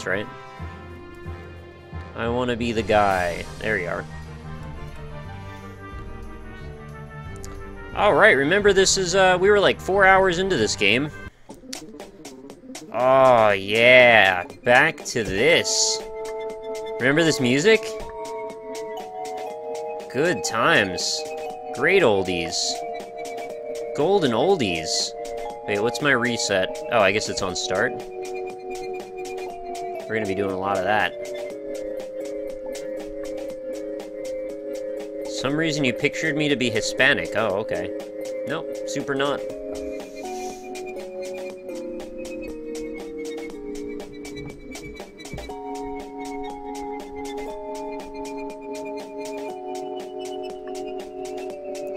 That's right. I want to be the guy. There you are. Alright, remember this is, we were like 4 hours into this game. Oh, yeah. Back to this. Remember this music? Good times. Great oldies. Golden oldies. Wait, what's my reset? Oh, I guess it's on start. We're gonna be doing a lot of that. Some reason you pictured me to be Hispanic. Oh, okay. Nope, super not.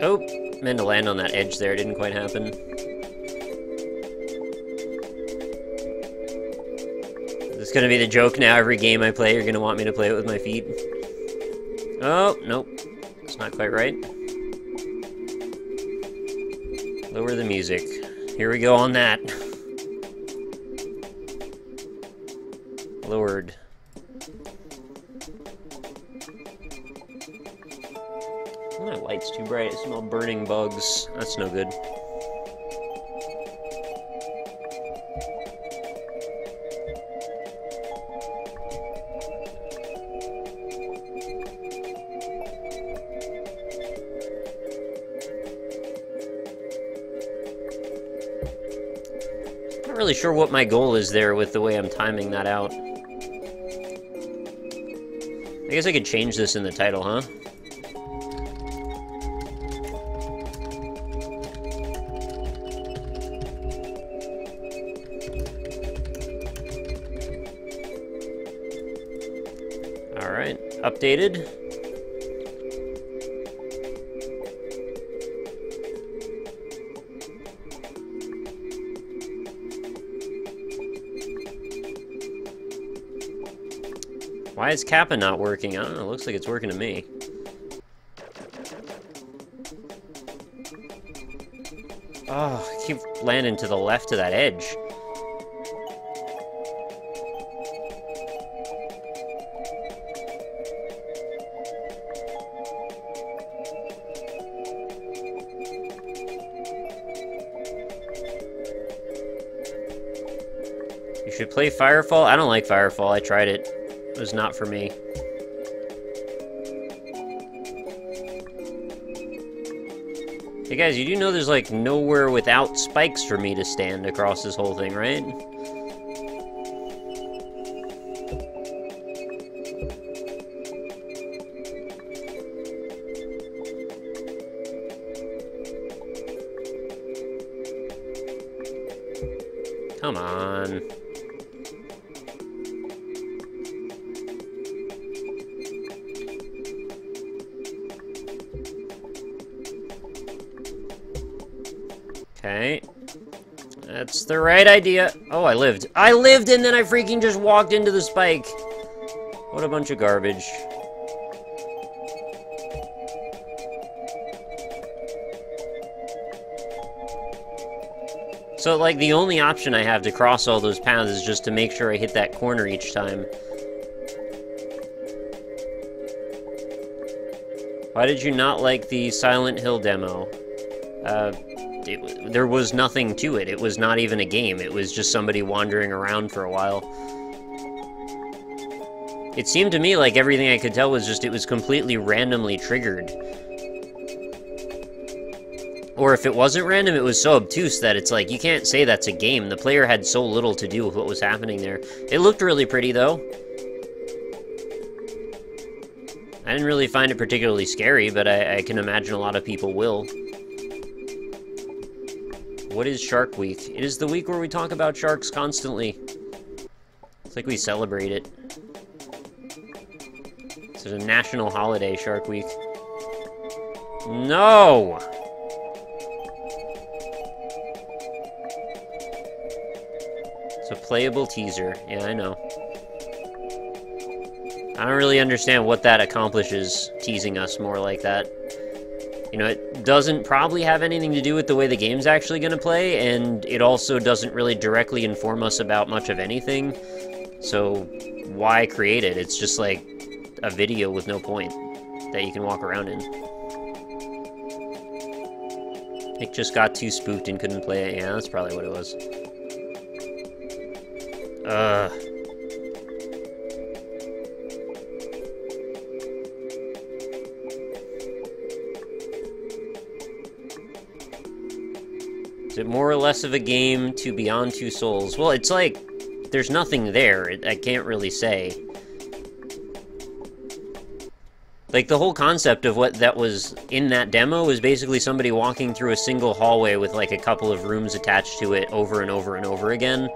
Oh, meant to land on that edge there. Didn't quite happen. It's gonna be the joke now. Every game I play, you're gonna want me to play it with my feet. Oh, nope. It's not quite right. Lower the music. Here we go on that. Lowered. Oh, that light's too bright. I smell burning bugs. That's no good. Not really sure what my goal is there with the way I'm timing that out. I guess I could change this in the title, huh? Alright, updated. Why is Kappa not working? I don't know, it looks like it's working to me. Oh, I keep landing to the left of that edge. You should play Firefall? I don't like Firefall, I tried it. It was not for me. Hey guys, you do know there's like nowhere without spikes for me to stand across this whole thing, right? Come on. Okay. That's the right idea. Oh, I lived. I lived and then I freaking just walked into the spike. What a bunch of garbage. So, like, the only option I have to cross all those paths is just to make sure I hit that corner each time. Why did you not like the Silent Hill demo? There was nothing to it. It was not even a game. It was just somebody wandering around for a while. It seemed to me like everything I could tell was just it was completely randomly triggered. Or if it wasn't random, it was so obtuse that it's like, you can't say that's a game. The player had so little to do with what was happening there. It looked really pretty, though. I didn't really find it particularly scary, but I can imagine a lot of people will. What is Shark Week? It is the week where we talk about sharks constantly. It's like we celebrate it. It's a national holiday, Shark Week. No! It's a playable teaser. Yeah, I know. I don't really understand what that accomplishes, teasing us more like that. You know, it doesn't probably have anything to do with the way the game's actually going to play, and it also doesn't really directly inform us about much of anything. So why create it? It's just like a video with no point that you can walk around in. It just got too spooked and couldn't play it. Yeah, that's probably what it was. Is it more or less of a game to Beyond Two Souls? Well, it's like, there's nothing there. I can't really say. Like, the whole concept of what that was in that demo was basically somebody walking through a single hallway with, like, a couple of rooms attached to it over and over and over again.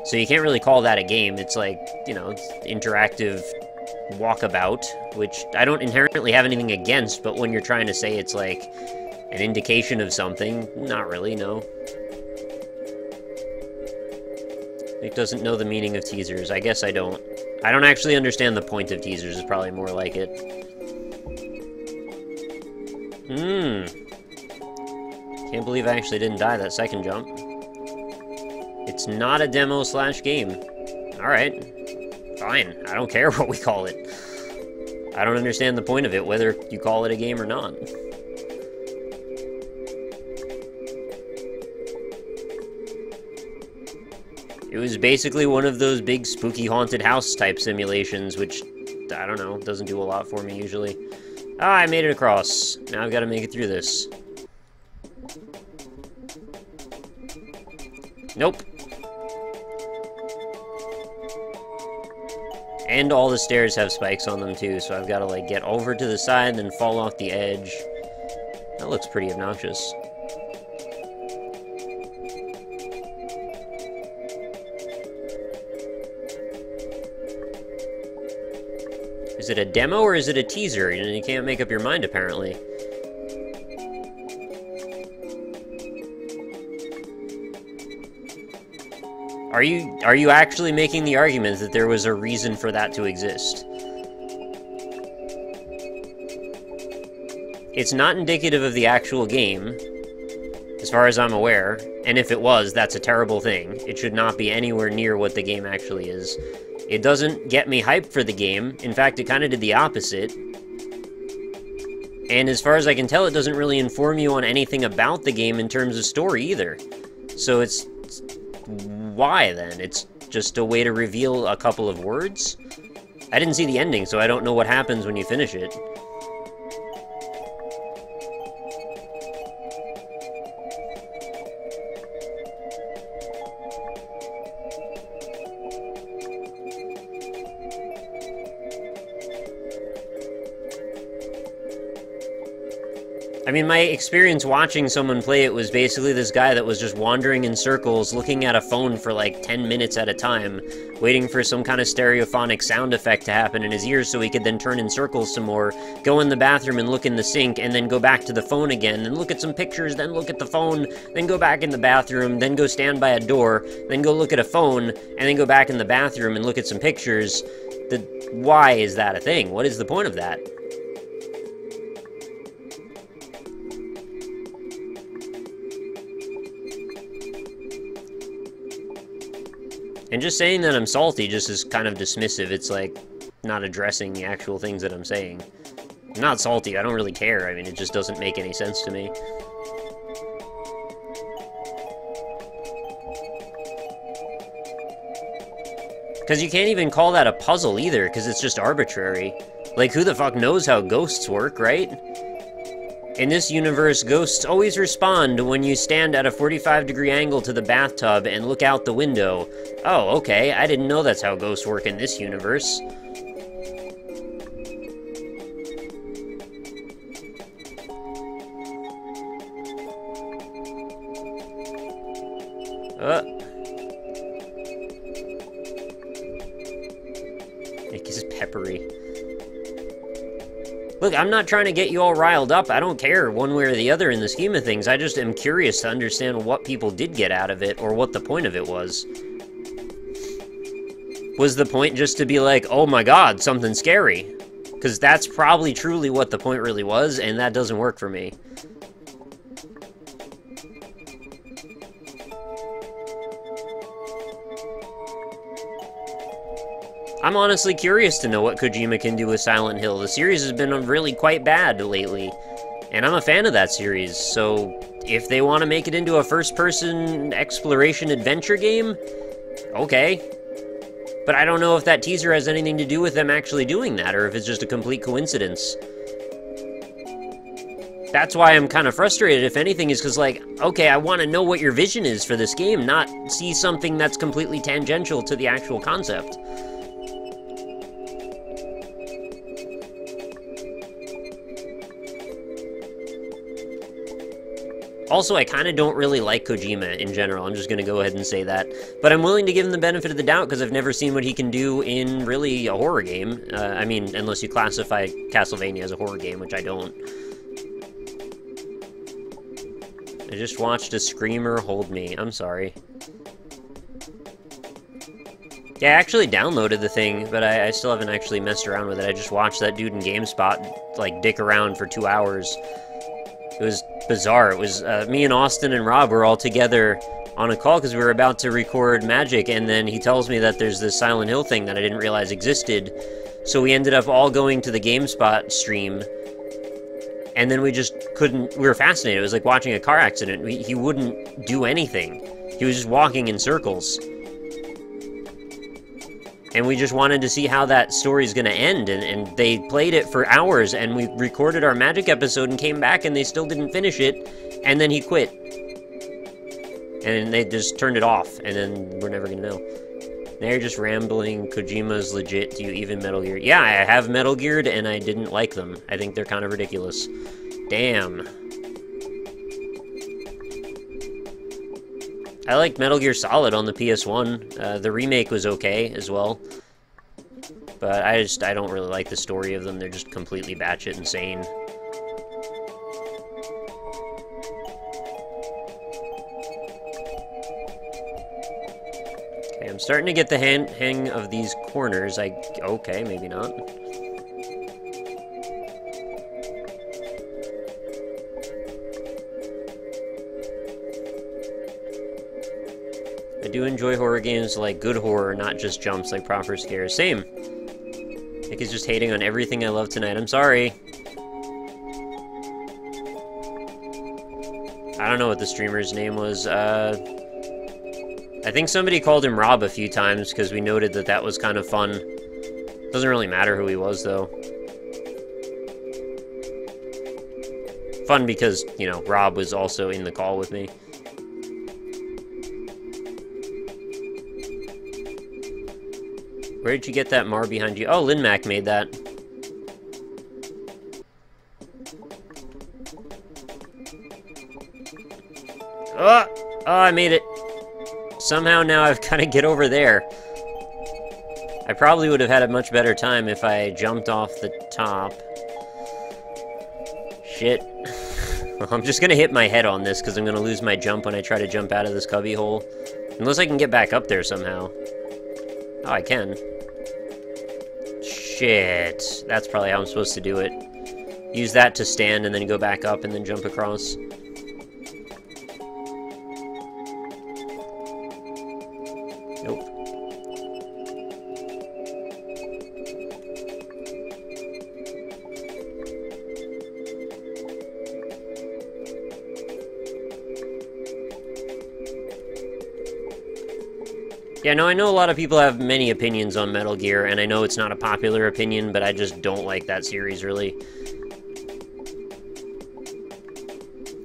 So you can't really call that a game. It's like, you know, it's interactive walkabout, which I don't inherently have anything against, but when you're trying to say it's, like, an indication of something, not really, no. It doesn't know the meaning of teasers. I guess I don't. I don't actually understand the point of teasers, is probably more like it. Can't believe I actually didn't die that second jump. It's not a demo / game. Alright. Fine. I don't care what we call it. I don't understand the point of it, whether you call it a game or not. It was basically one of those big spooky haunted house type simulations, which, I don't know, doesn't do a lot for me usually. Ah, I made it across. Now I've got to make it through this. Nope. And all the stairs have spikes on them too, so I've got to, like, get over to the side, then fall off the edge. That looks pretty obnoxious. Is it a demo or is it a teaser? You know, you can't make up your mind, apparently. Are you actually making the argument that there was a reason for that to exist? It's not indicative of the actual game, as far as I'm aware, and if it was, that's a terrible thing. It should not be anywhere near what the game actually is. It doesn't get me hyped for the game. In fact, it kind of did the opposite. And as far as I can tell, it doesn't really inform you on anything about the game in terms of story either. So it's why then? It's just a way to reveal a couple of words? I didn't see the ending, so I don't know what happens when you finish it. I mean, my experience watching someone play it was basically this guy that was just wandering in circles, looking at a phone for like 10 minutes at a time, waiting for some kind of stereophonic sound effect to happen in his ears so he could then turn in circles some more, go in the bathroom and look in the sink, and then go back to the phone again, and look at some pictures, then look at the phone, then go back in the bathroom, then go stand by a door, then go look at a phone, and then go back in the bathroom and look at some pictures. Why is that a thing? What is the point of that? And just saying that I'm salty just is kind of dismissive. It's like not addressing the actual things that I'm saying. I'm not salty, I don't really care. I mean, it just doesn't make any sense to me. Because you can't even call that a puzzle either, because it's just arbitrary. Like, who the fuck knows how ghosts work, right? In this universe, ghosts always respond when you stand at a 45-degree angle to the bathtub and look out the window. Oh, okay, I didn't know that's how ghosts work in this universe. It is peppery. Look, I'm not trying to get you all riled up. I don't care one way or the other in the scheme of things. I just am curious to understand what people did get out of it, or what the point of it was. Was the point just to be like, oh my god, something scary? Because that's probably truly what the point really was, and that doesn't work for me. I'm honestly curious to know what Kojima can do with Silent Hill. The series has been really quite bad lately, and I'm a fan of that series, so if they want to make it into a first-person exploration adventure game, okay. But I don't know if that teaser has anything to do with them actually doing that, or if it's just a complete coincidence. That's why I'm kind of frustrated, if anything, is because, like, okay, I want to know what your vision is for this game, not see something that's completely tangential to the actual concept. Also, I kind of don't really like Kojima in general. I'm just going to go ahead and say that. But I'm willing to give him the benefit of the doubt because I've never seen what he can do in really a horror game. I mean, unless you classify Castlevania as a horror game, which I don't. I just watched a screamer hold me. I'm sorry. Yeah, I actually downloaded the thing, but I still haven't actually messed around with it. I just watched that dude in GameSpot, like, dick around for 2 hours. It was bizarre. It was me and Austin and Rob were all together on a call because we were about to record Magic, and then he tells me that there's this Silent Hill thing that I didn't realize existed. So we ended up all going to the GameSpot stream, and then we just couldn't... We were fascinated. It was like watching a car accident. He wouldn't do anything. He was just walking in circles. And we just wanted to see how that story's gonna end, and they played it for hours, and we recorded our Magic episode and came back, and they still didn't finish it, and then he quit. And they just turned it off, and then we're never gonna know. Now you're just rambling, Kojima's legit, do you even Metal Gear? Yeah, I have Metal Geared, and I didn't like them. I think they're kind of ridiculous. Damn. I liked Metal Gear Solid on the PS1. The remake was okay as well. But I don't really like the story of them. They're just completely batshit insane. Okay, I'm starting to get the hang of these corners. Okay, maybe not. I do enjoy horror games like good horror, not just jumps like proper scares. Same. Nick is just hating on everything I love tonight. I'm sorry. I don't know what the streamer's name was. I think somebody called him Rob a few times because we noted that that was kind of fun. Doesn't really matter who he was, though. Fun because, you know, Rob was also in the call with me. Where did you get that Mar behind you? Oh, Linmac made that. Oh, I made it. Somehow now I've got to get over there. I probably would have had a much better time if I jumped off the top. Shit. I'm just going to hit my head on this because I'm going to lose my jump when I try to jump out of this cubby hole. Unless I can get back up there somehow. Oh, I can. Shit. That's probably how I'm supposed to do it. Use that to stand and then go back up and then jump across. Nope. Yeah, no, I know a lot of people have many opinions on Metal Gear, and I know it's not a popular opinion, but I just don't like that series, really.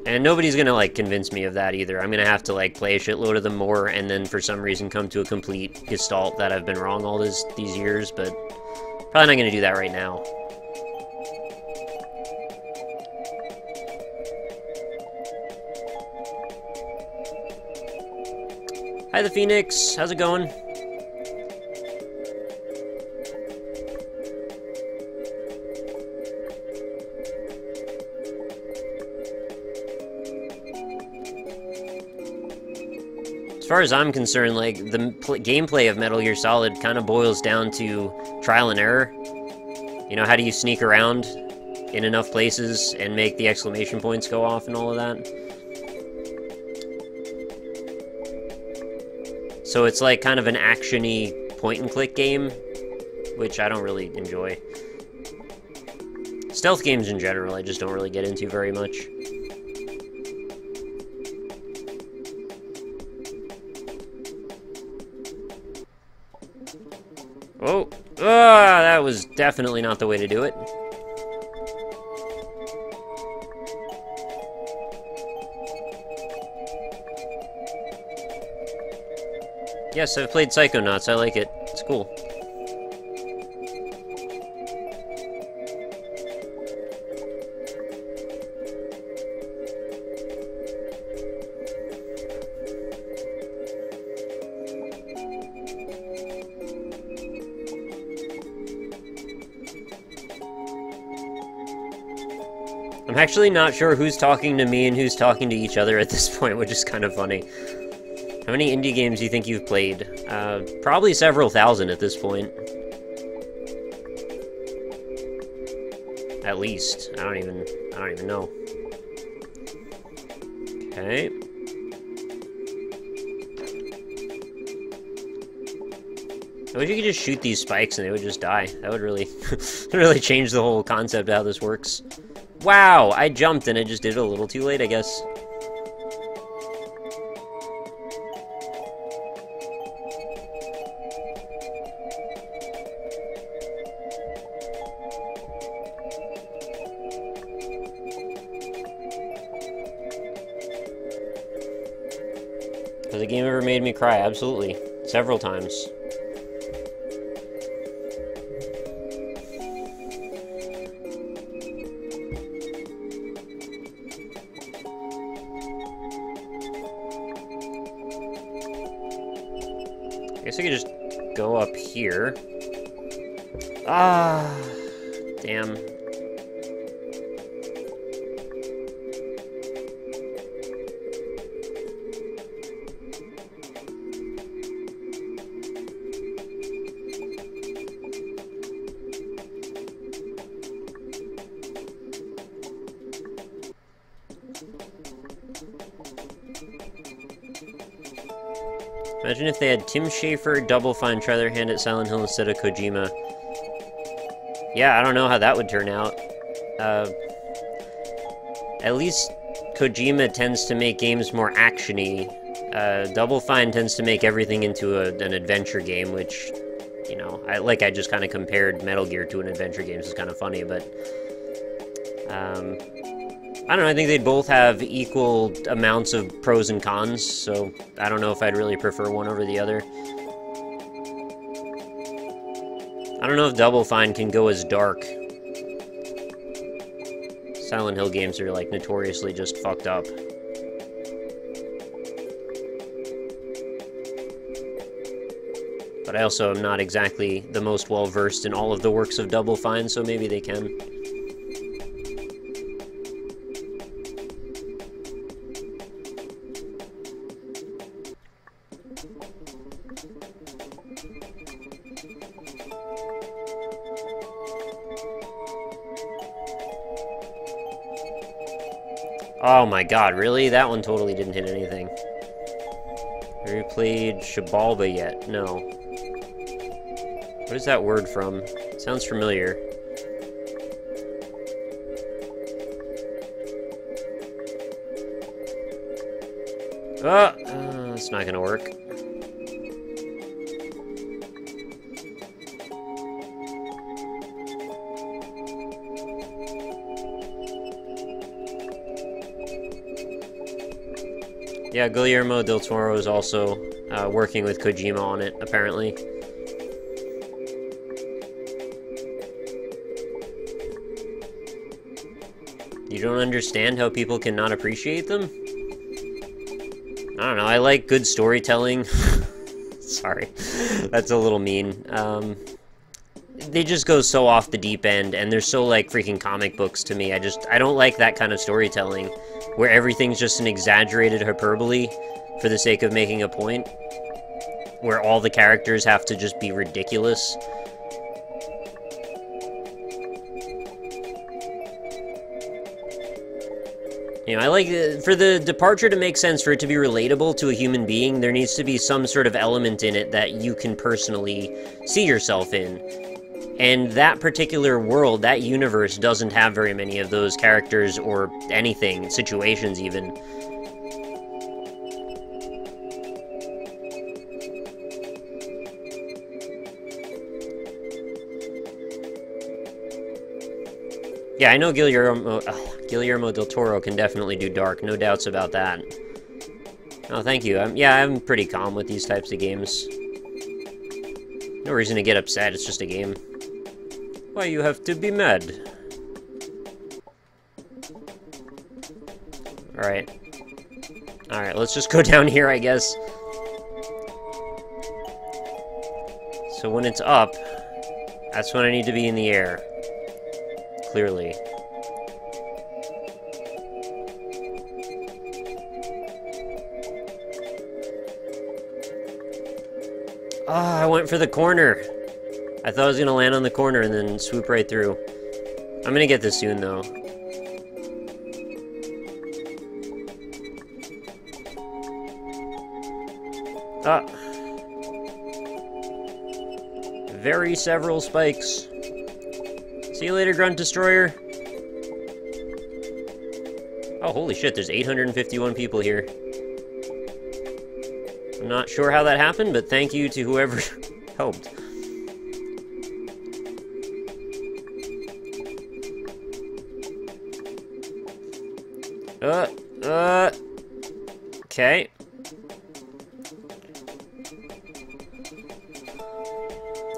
And nobody's gonna, like, convince me of that either. I'm gonna have to, like, play a shitload of them more, and then for some reason come to a complete gestalt that I've been wrong all these years, but probably not gonna do that right now. Hi, the Phoenix. How's it going? As far as I'm concerned, like, the gameplay of Metal Gear Solid kind of boils down to trial and error. You know, how do you sneak around in enough places and make the exclamation points go off and all of that? So it's like kind of an action-y point-and-click game, which I don't really enjoy. Stealth games in general, I just don't really get into very much. Oh, that was definitely not the way to do it. Yes, I've played Psychonauts. I like it. It's cool. I'm actually not sure who's talking to me and who's talking to each other at this point, which is kind of funny. How many indie games do you think you've played? Probably several thousand at this point. At least. I don't even know. Okay. I wish you could just shoot these spikes and they would just die. That would really, really change the whole concept of how this works. Wow, I jumped and I just did it a little too late, I guess. Has the game ever made me cry? Absolutely. Several times. I guess I could just go up here. Ah, damn. Imagine if they had Tim Schafer, Double Fine try their hand at Silent Hill instead of Kojima. Yeah, I don't know how that would turn out. At least Kojima tends to make games more action-y. Double Fine tends to make everything into an adventure game, which, you know, I just kind of compared Metal Gear to an adventure game, so it's kind of funny, but... I don't know, I think they both have equal amounts of pros and cons, so I don't know if I'd really prefer one over the other. I don't know if Double Fine can go as dark. Silent Hill games are, like, notoriously just fucked up. But I also am not exactly the most well-versed in all of the works of Double Fine, so maybe they can. Oh my god, really? That one totally didn't hit anything. Have you played Shabalba yet? No. What is that word from? It sounds familiar. That's not gonna work. Yeah, Guillermo del Toro is also working with Kojima on it, apparently. You don't understand how people cannot appreciate them? I don't know, I like good storytelling. Sorry, that's a little mean. They just go so off the deep end, and they're so like freaking comic books to me. I don't like that kind of storytelling, where everything's just an exaggerated hyperbole for the sake of making a point, where all the characters have to just be ridiculous. You know, I like, for the departure to make sense, for it to be relatable to a human being, there needs to be some sort of element in it that you can personally see yourself in. And that particular world, that universe, doesn't have very many of those characters or anything, situations even. Yeah, I know Guillermo del Toro can definitely do dark, no doubts about that. Oh, thank you. I'm pretty calm with these types of games. No reason to get upset, it's just a game. Why you have to be mad? Alright. Alright, let's just go down here, I guess. So when it's up, that's when I need to be in the air. Clearly. Ah, I went for the corner. I thought I was gonna land on the corner and then swoop right through. I'm gonna get this soon, though. Ah. Very several spikes. See you later, Grunt Destroyer. Oh, holy shit, there's 851 people here. I'm not sure how that happened, but thank you to whoever helped. Okay.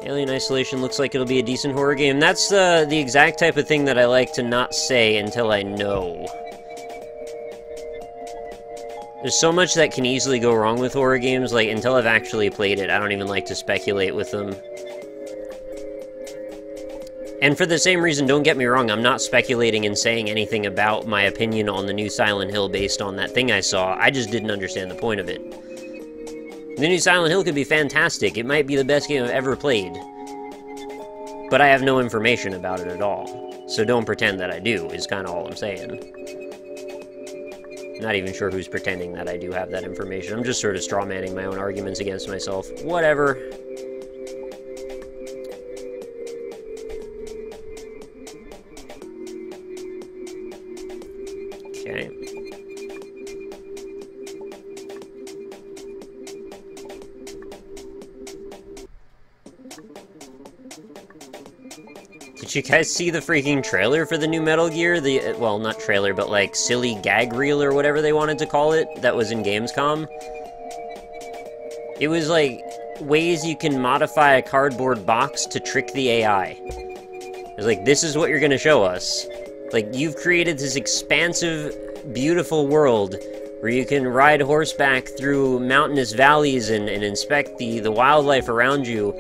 Alien Isolation looks like it'll be a decent horror game. That's the exact type of thing that I like to not say until I know. There's so much that can easily go wrong with horror games, like, until I've actually played it, I don't even like to speculate with them. And for the same reason, don't get me wrong, I'm not speculating and saying anything about my opinion on the new Silent Hill based on that thing I saw. I just didn't understand the point of it. The new Silent Hill could be fantastic. It might be the best game I've ever played. But I have no information about it at all. So don't pretend that I do, is kind of all I'm saying. Not even sure who's pretending that I do have that information. I'm just sort of strawmanning my own arguments against myself. Whatever. Okay. Did you guys see the freaking trailer for the new Metal Gear? Well, not trailer, but like silly gag reel or whatever they wanted to call it that was in Gamescom? It was like ways you can modify a cardboard box to trick the AI. It was like, this is what you're gonna show us. Like, you've created this expansive, beautiful world where you can ride horseback through mountainous valleys and inspect the wildlife around you.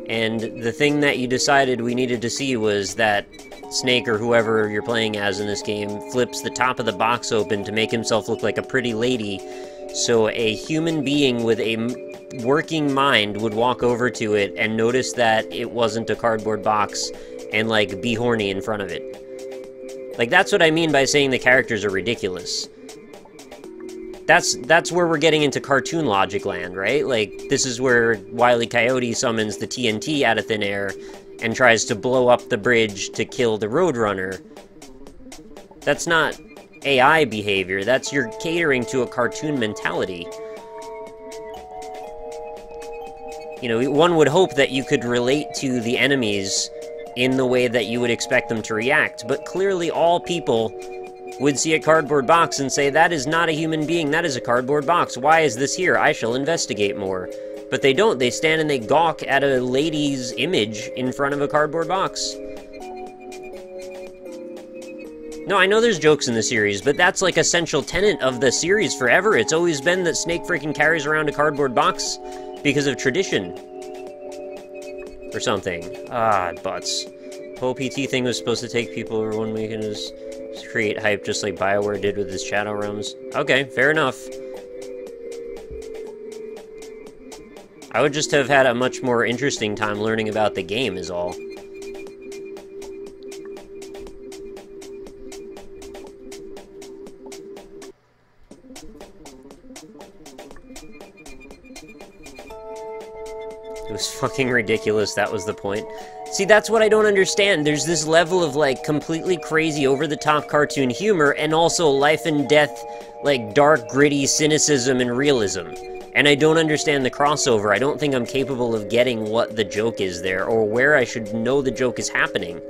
And the thing that you decided we needed to see was that Snake, or whoever you're playing as in this game, flips the top of the box open to make himself look like a pretty lady, so a human being with a working mind would walk over to it and notice that it wasn't a cardboard box and, like, be horny in front of it. Like, that's what I mean by saying the characters are ridiculous. That's where we're getting into cartoon logic land, right? Like, this is where Wile E. Coyote summons the TNT out of thin air and tries to blow up the bridge to kill the Roadrunner. That's not AI behavior, that's you're catering to a cartoon mentality. You know, one would hope that you could relate to the enemies in the way that you would expect them to react, but clearly all people would see a cardboard box and say, that is not a human being, that is a cardboard box. Why is this here? I shall investigate more. But they don't. They stand and they gawk at a lady's image in front of a cardboard box. No, I know there's jokes in the series, but that's like a central tenet of the series forever. It's always been that Snake freaking carries around a cardboard box because of tradition. Or something. Ah, butts. The whole PT thing was supposed to take people over 1 week and just create hype just like BioWare did with his Shadow Realms. Okay, fair enough. I would just have had a much more interesting time learning about the game is all. was fucking ridiculous, that was the point. See, that's what I don't understand. There's this level of, like, completely crazy, over-the-top cartoon humor, and also life and death, like, dark, gritty cynicism and realism. And I don't understand the crossover. I don't think I'm capable of getting what the joke is there, or where I should know the joke is happening.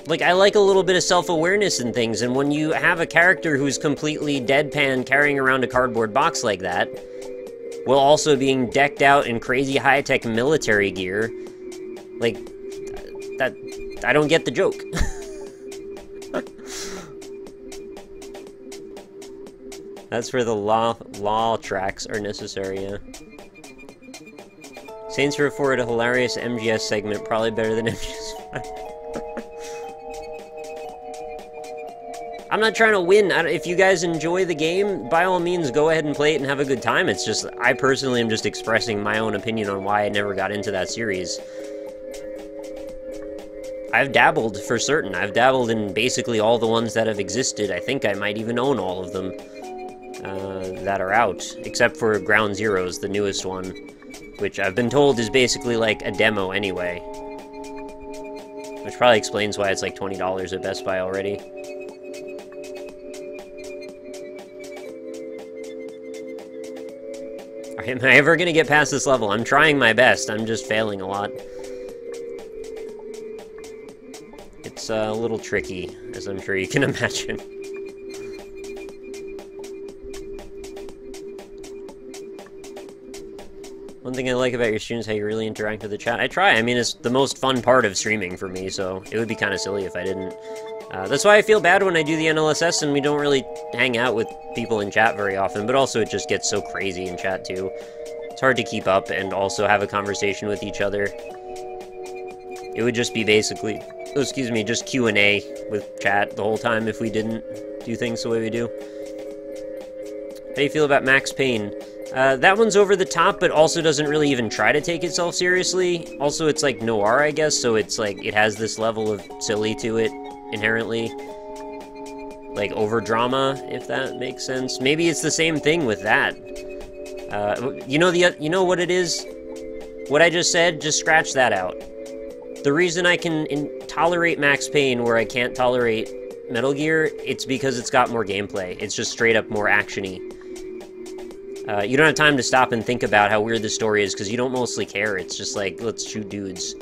Like, I like a little bit of self-awareness in things, and when you have a character who's completely deadpan carrying around a cardboard box like that, while also being decked out in crazy high-tech military gear, like, that... I don't get the joke. That's where the law tracks are necessary, yeah. Saints Row 4 had a hilarious MGS segment, probably better than MGS5. I'm not trying to win. If you guys enjoy the game, by all means, go ahead and play it and have a good time. It's just, I personally am just expressing my own opinion on why I never got into that series. I've dabbled, for certain. I've dabbled in basically all the ones that have existed. I think I might even own all of them that are out, except for Ground Zeroes, the newest one, which I've been told is basically like a demo anyway. Which probably explains why it's like $20 at Best Buy already. Am I ever gonna get past this level? I'm trying my best, I'm just failing a lot. It's a little tricky, as I'm sure you can imagine. One thing I like about your streams is how you really interact with the chat. I try. I mean, it's the most fun part of streaming for me, so it would be kind of silly if I didn't. That's why I feel bad when I do the NLSS and we don't really hang out with people in chat very often, but also it just gets so crazy in chat too. It's hard to keep up and also have a conversation with each other. It would just be basically, oh, excuse me, just Q&A with chat the whole time if we didn't do things the way we do. How do you feel about Max Payne? That one's over the top, but also doesn't really even try to take itself seriously. Also, it's like noir, I guess, so it's like, it has this level of silly to it, inherently. Like, over-drama, if that makes sense. Maybe it's the same thing with that. You know what it is? What I just said, just scratch that out. The reason I can tolerate Max Payne where I can't tolerate Metal Gear, it's because it's got more gameplay. It's just straight up more action-y. You don't have time to stop and think about how weird the story is, because you don't mostly care. It's just like, let's shoot dudes.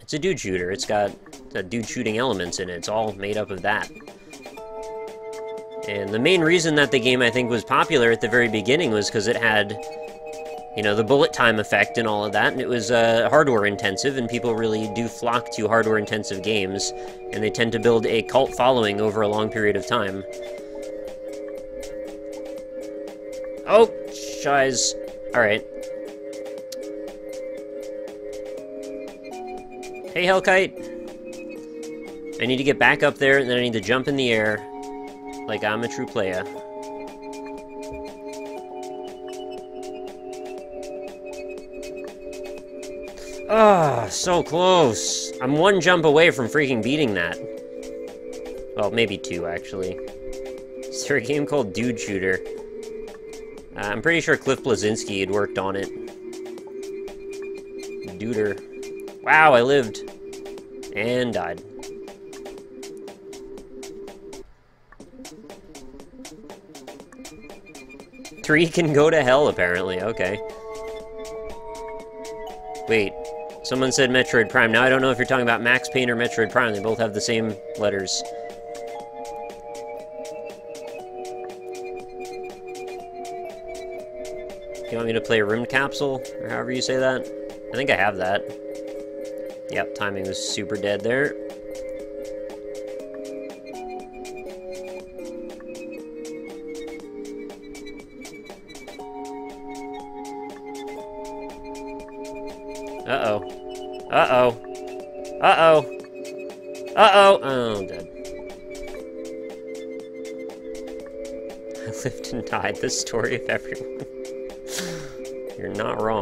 It's a dude shooter. It's got dude shooting elements in it. It's all made up of that. And the main reason that the game, I think, was popular at the very beginning was because it had, you know, the bullet time effect and all of that, and it was hardware intensive, and people really do flock to hardware intensive games, and they tend to build a cult following over a long period of time. Oh, shiz. Alright. Hey, Hellkite. I need to get back up there, and then I need to jump in the air like I'm a true player. Ah, so close. I'm one jump away from freaking beating that. Well, maybe two, actually. Is there a game called Dude Shooter? I'm pretty sure Cliff Bleszinski had worked on it. Duder. Wow, I lived. And died. Three can go to hell, apparently. Okay. Wait. Someone said Metroid Prime. Now, I don't know if you're talking about Max Payne or Metroid Prime. They both have the same letters. You want me to play Room Capsule? Or however you say that? I think I have that. Yep, timing was super dead there. Uh-oh. Uh-oh. Uh-oh. Uh-oh. Oh, I'm dead. lived and died, the story of everyone. You're not wrong.